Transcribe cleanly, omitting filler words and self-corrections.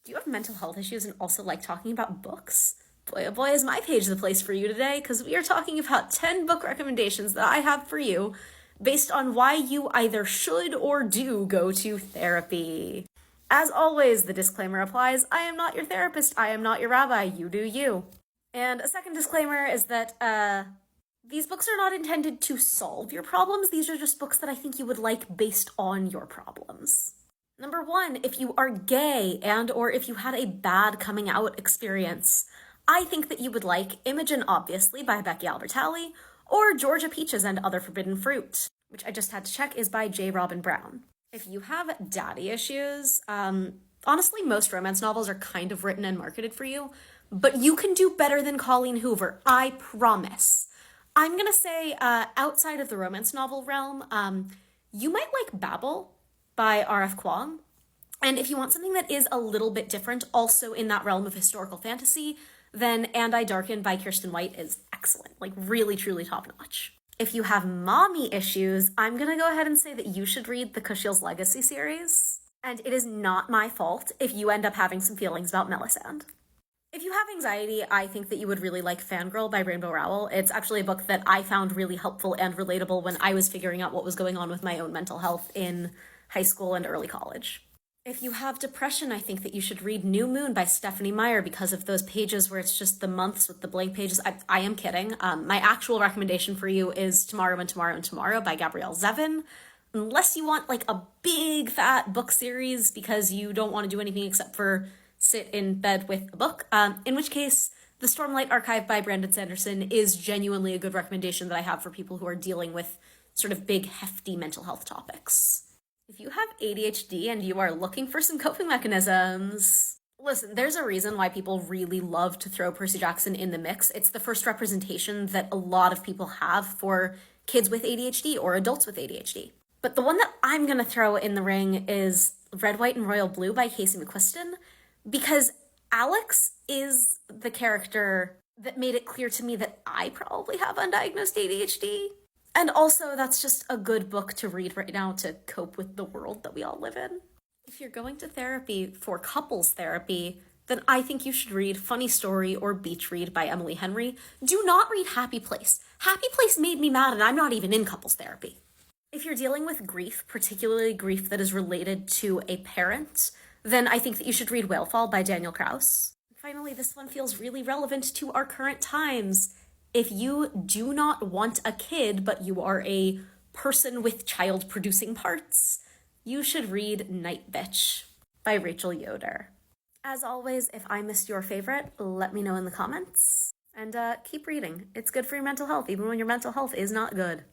Do you have mental health issues and also like talking about books? Boy, oh boy, is my page the place for you today, because we are talking about 10 book recommendations that I have for you based on why you either should or do go to therapy. As always, the disclaimer applies: I am not your therapist, I am not your rabbi, you do you. And a second disclaimer is that, these books are not intended to solve your problems, these are just books that I think you would like based on your problems. Number one, if you are gay and or if you had a bad coming out experience, I think that you would like Imogen Obviously by Becky Albertalli or Georgia Peaches and Other Forbidden Fruit, which I just had to check is by J. Robin Brown. If you have daddy issues, honestly, most romance novels are kind of written and marketed for you, but you can do better than Colleen Hoover, I promise. I'm gonna say, outside of the romance novel realm, you might like Babel by R.F. Kuang. And if you want something that is a little bit different, also in that realm of historical fantasy, then And I Darken by Kirsten White is excellent, like really, truly top notch. If you have mommy issues, I'm gonna go ahead and say that you should read the Kushiel's Legacy series. And it is not my fault if you end up having some feelings about Melisande. If you have anxiety, I think that you would really like Fangirl by Rainbow Rowell. It's actually a book that I found really helpful and relatable when I was figuring out what was going on with my own mental health in high school and early college. If you have depression, I think that you should read New Moon by Stephanie Meyer because of those pages where it's just the months with the blank pages. I am kidding. My actual recommendation for you is Tomorrow and Tomorrow and Tomorrow by Gabrielle Zevin. Unless you want like a big fat book series because you don't want to do anything except for sit in bed with a book, in which case The Stormlight Archive by Brandon Sanderson is genuinely a good recommendation that I have for people who are dealing with sort of big, hefty mental health topics. If you have ADHD and you are looking for some coping mechanisms, listen, there's a reason why people really love to throw Percy Jackson in the mix. It's the first representation that a lot of people have for kids with ADHD or adults with ADHD. But the one that I'm going to throw in the ring is Red, White, and Royal Blue by Casey McQuiston, because Alex is the character that made it clear to me that I probably have undiagnosed ADHD. And also, that's just a good book to read right now to cope with the world that we all live in. If you're going to therapy for couples therapy, then I think you should read Funny Story or Beach Read by Emily Henry. Do not read Happy Place. Happy Place made me mad and I'm not even in couples therapy. If you're dealing with grief, particularly grief that is related to a parent, then I think that you should read Whalefall by Daniel Kraus. Finally, this one feels really relevant to our current times. If you do not want a kid, but you are a person with child-producing parts, you should read Night Bitch by Rachel Yoder. As always, if I missed your favorite, let me know in the comments. And keep reading. It's good for your mental health, even when your mental health is not good.